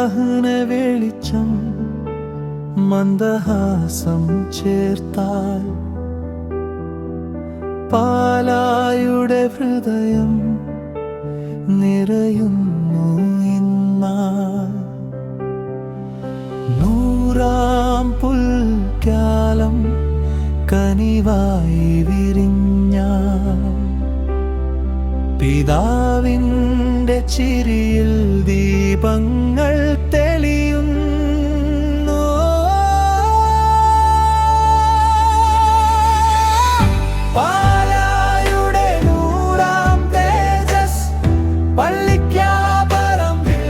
വാഹന വെളിച്ചം മന്ദഹാസം ചേർത്താൽ പാലായുടെ ഹൃദയം നിറയുന്നു ഇന്നാൾ. 100-ാം പുൽക്കാലം കനിവായി വിരിഞ്ഞ പിതാവിൻ്റെ ചിരിയിൽ ദീപങ്ങൾ തെളിയുന്നു. പാലായുടെ 100-ാം തേജസ് പള്ളിക്കാപറമ്പിൽ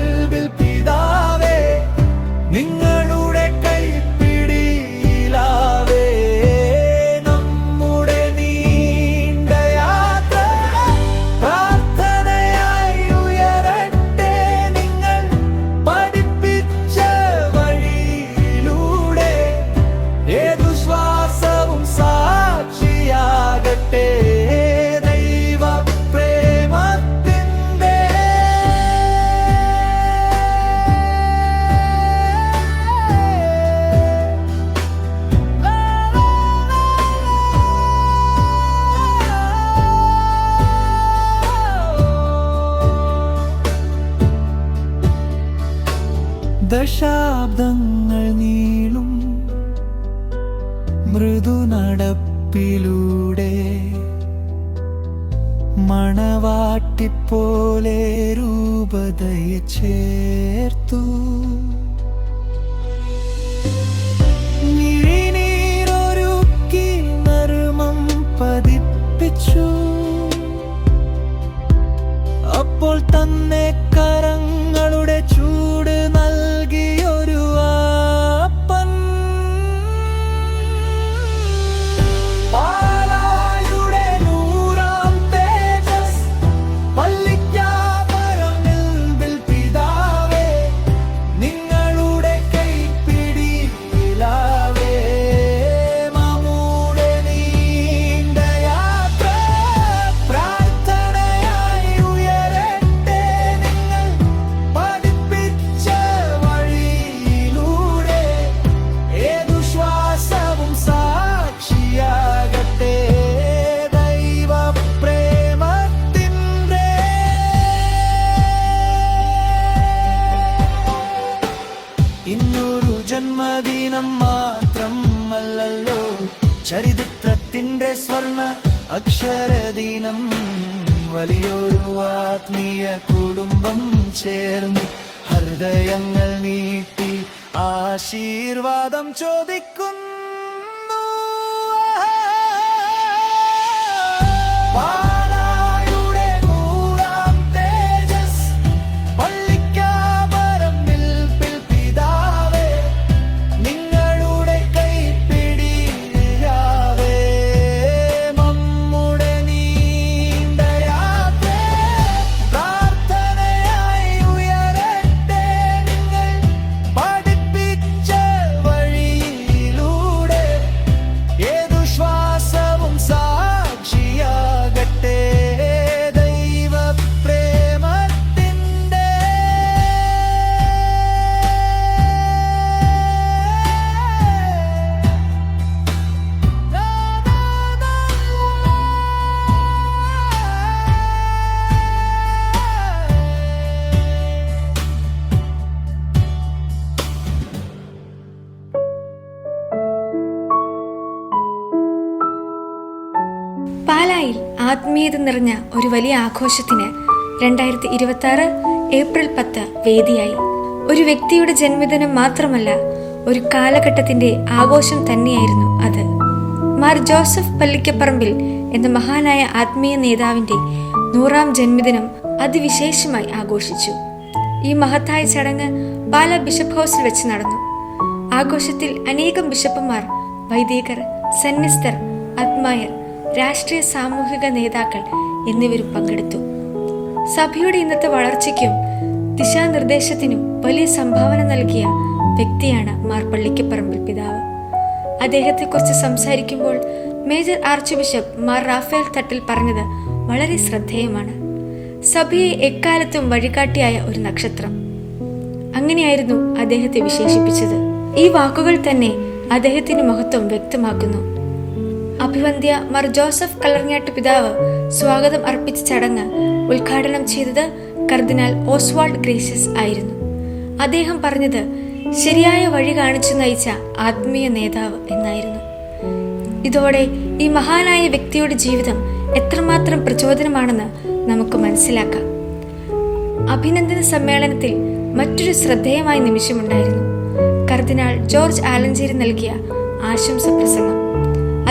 പിതാവേ, നിങ്ങളുടെ കൈപ്പിടിയിലാവേ നമ്മുടെ നീണ്ട യാത്ര പ്രാർത്ഥനയായി ഉയരട്ടെ. നിങ്ങൾ പഠിപ്പിച്ച വഴിയിലൂടെ ഏതു ശ്വാസവും സാക്ഷിയാകട്ടെ ദൈവ പ്രേമത്തിൻ്റെ. ദശാബ്ദങ്ങൾ നീളും മൃദുനടപ്പിലൂടെ മണവാട്ടിപ്പോലെ രൂപതയെ ചേർത്തു. മിഴിനീരൊരുക്കി നർമ്മം പതിപ്പിച്ചു. അപ്പോൾ തന്നെ കരങ്ങളുടെ ചൂട് നൽകിയൊരു അപ്പൻ. പാലായുടെ 100-ാം തേജസ് പള്ളിക്കാപറമ്പിൽ പിതാവേ, നിങ്ങളുടെ കൈപ്പിടിയിലാവേ നമ്മുടെ നീണ്ട യാത്ര പ്രാർത്ഥനയായി ഉയരട്ടെ. നിങ്ങൾ പഠിപ്പിച്ച വഴിയിലൂടെ ഏതു ശ്വാസവും സാക്ഷിയാകട്ടെ ദൈവ പ്രേമത്തിൻ്റെ. ഇന്നൊരു ജന്മദിനം മാത്രമല്ലല്ലോ, ചരിത്രത്തിൻ്റെ സ്വർണ്ണ അക്ഷരദിനം. വലിയൊരു ആത്മീയ കുടുംബം ചേർന്ന് ഹൃദയങ്ങൾ നീട്ടി ആശീർവാദം ചോദിക്കുന്നു. പാലായുടെ 100-ാം തേജസ് പള്ളിക്കാപറമ്പിൽ പിതാവേ, നിങ്ങളുടെ കൈപ്പിടിയിലാവേ നമ്മുടെ നീണ്ട യാത്ര പ്രാർത്ഥനയായി ഉയരട്ടെ. നിങ്ങൾ പഠിപ്പിച്ച വഴിയിലൂടെ ഏതു ശ്വാസവും സാക്ഷിയാകട്ടെ ദൈവ പ്രേമത്തിൻ്റെ. പാലായിൽ ആത്മീയത നിറഞ്ഞ ഒരു വലിയ ആഘോഷത്തിന് 2026 ഏപ്രിൽ 10 വേദിയായി. ഒരു വ്യക്തിയുടെ ജന്മദിനം മാത്രമല്ല, ഒരു കാലഘട്ടത്തിന്റെ ആഘോഷം തന്നെയായിരുന്നു അത്. മാർ ജോസഫ് പള്ളിക്കപ്പറമ്പിൽ എന്ന മഹാനായ ആത്മീയ നേതാവിന്റെ 100-ാം ജന്മദിനം അതിവിശേഷമായി ആഘോഷിച്ചു. ഈ മഹത്തായ ചടങ്ങ് പാലാ ബിഷപ്പ് ഹൗസിൽ വെച്ച് നടന്നു. ആഘോഷത്തിൽ അനേകം ബിഷപ്പുമാർ, വൈദികർ, സന്യസ്തർ, ആത്മായർ, രാഷ്ട്രീയ സാമൂഹിക നേതാക്കൾ എന്നിവരും പങ്കെടുത്തു. സഭയുടെ ഇന്നത്തെ വളർച്ചയ്ക്കും ദിശാനിർദ്ദേശത്തിനും വലിയ സംഭാവന നൽകിയ വ്യക്തിയാണ് മാർ പള്ളിക്കപ്പറമ്പിൽ പിതാവ്. അദ്ദേഹത്തെക്കുറിച്ച് സംസാരിക്കുമ്പോൾ major arch bishop Mar Raphael Thattil പറഞ്ഞത് വളരെ ശ്രദ്ധേയമാണ്. സഭയെ എക്കാലത്തും വഴികാട്ടിയായ ഒരു നക്ഷത്രം. അങ്ങനെയായിരുന്നു അദ്ദേഹത്തെ വിശേഷിപ്പിച്ചത്. ഈ വാക്കുകൾ തന്നെ അദ്ദേഹത്തിന്റെ മഹത്വം വ്യക്തമാക്കുന്നു. അഭിവന്ദ്യ മാർ ജോസഫ് കളർങ്ങാട്ട് പിതാവ് സ്വാഗതം അർപ്പിച്ച ചടങ്ങ് ഉദ്ഘാടനം ചെയ്തത് കർദിനാൾ ഓസ്വാൾഡ് ഗ്രേഷ്യസ് ആയിരുന്നു. അദ്ദേഹം പറഞ്ഞത് ശരിയായ വഴി കാണിച്ചു നയിച്ച ആത്മീയ നേതാവ് എന്നായിരുന്നു. ഇതോടെ ഈ മഹാനായ വ്യക്തിയുടെ ജീവിതം എത്രമാത്രം പ്രചോദനമാണെന്ന് നമുക്ക് മനസ്സിലാക്കാം. അഭിനന്ദന സമ്മേളനത്തിൽ മറ്റൊരു ശ്രദ്ധേയമായ നിമിഷമുണ്ടായിരുന്നു. കർദിനാൾ ജോർജ് ആലഞ്ചേരി നൽകിയ ആശംസ പ്രസംഗം.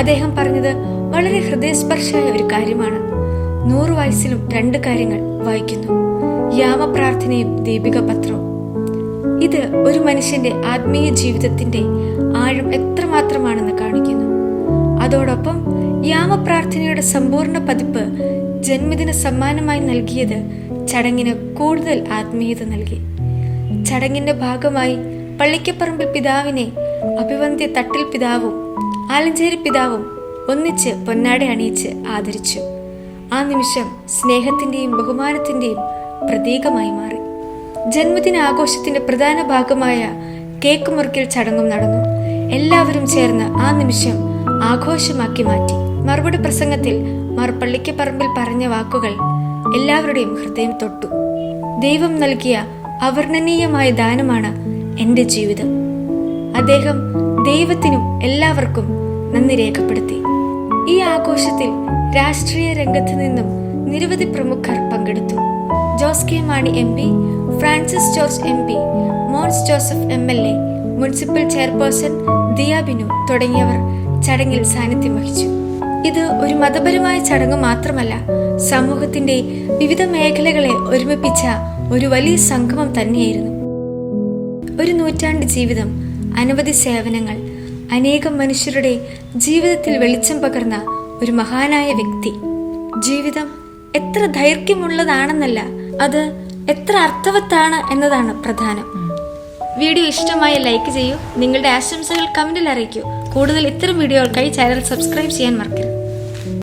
അദ്ദേഹം പറഞ്ഞത് വളരെ ഹൃദയസ്പർശിയായ ഒരു കാര്യമാണ്. 100 വയസ്സിലും 2 കാര്യങ്ങൾ വായിക്കുന്നു: യാമപ്രാർത്ഥനയും ദീപിക പത്രവും. ഇത് ഒരു മനുഷ്യന്റെ ആത്മീയ ജീവിതത്തിന്റെ ആഴം എത്രമാത്രമാണെന്ന് കാണിക്കുന്നു. അതോടൊപ്പം യാമപ്രാർത്ഥനയുടെ സമ്പൂർണ്ണ പതിപ്പ് ജന്മദിന സമ്മാനമായി നൽകിയത് ചടങ്ങിന് കൂടുതൽ ആത്മീയത നൽകി. ചടങ്ങിന്റെ ഭാഗമായി പള്ളിക്കപ്പറമ്പിൽ പിതാവിനെ അഭിവന്ദ്യ തട്ടിൽ പിതാവും ആലഞ്ചേരി പിതാവും ഒന്നിച്ച് പൊന്നാട അണിയിച്ച് ആദരിച്ചു. ആ നിമിഷം സ്നേഹത്തിന്റെയും ബഹുമാനത്തിന്റെയും പ്രതീകമായി മാറി. ജന്മദിന ആഘോഷത്തിന്റെ പ്രധാന ഭാഗമായ കേക്ക് മുറിക്കൽ ചടങ്ങും നടന്നു. എല്ലാവരും ചേർന്ന് ആ നിമിഷം ആഘോഷമാക്കി മാറ്റി. മറുപടി പ്രസംഗത്തിൽ മാർ പള്ളിക്കപ്പറമ്പിൽ പറഞ്ഞ വാക്കുകൾ എല്ലാവരുടെയും ഹൃദയം തൊട്ടു. ദൈവം നൽകിയ അവർണ്ണനീയമായ ദാനമാണ് എൻ്റെ ജീവിതം. അദ്ദേഹം ദൈവത്തിനും എല്ലാവർക്കും നന്ദി രേഖപ്പെടുത്തി. ഈ ആഘോഷത്തിൽ രാഷ്ട്രീയ രംഗത്ത് നിന്നും നിരവധി പ്രമുഖർ പങ്കെടുത്തു. Jose K Mani MP, Francis George MP, Mons Joseph MLA, municipal chairperson Diya Binu തുടങ്ങിയവർ ചടങ്ങിൽ സാന്നിധ്യം വഹിച്ചു. ഇത് ഒരു മതപരമായ ചടങ്ങ് മാത്രമല്ല, സമൂഹത്തിന്റെ വിവിധ മേഖലകളെ ഒരുമിപ്പിച്ച ഒരു വലിയ സംഗമം തന്നെയായിരുന്നു. ഒരു നൂറ്റാണ്ട് ജീവിതം, അനവധി സേവനങ്ങൾ, അനേകം മനുഷ്യരുടെ ജീവിതത്തിൽ വെളിച്ചം പകർന്ന ഒരു മഹാനായ വ്യക്തി. ജീവിതം എത്ര ദൈർഘ്യമുള്ളതാണെന്നല്ല, അത് എത്ര അർത്ഥവത്താണ് എന്നതാണ് പ്രധാനം. വീഡിയോ ഇഷ്ടമായ ലൈക്ക് ചെയ്യൂ. നിങ്ങളുടെ ആശംസകൾ കമന്റിൽ അറിയിക്കൂ. കൂടുതൽ ഇത്തരം വീഡിയോകൾക്കായി ചാനൽ സബ്സ്ക്രൈബ് ചെയ്യാൻ മറക്കരുത്.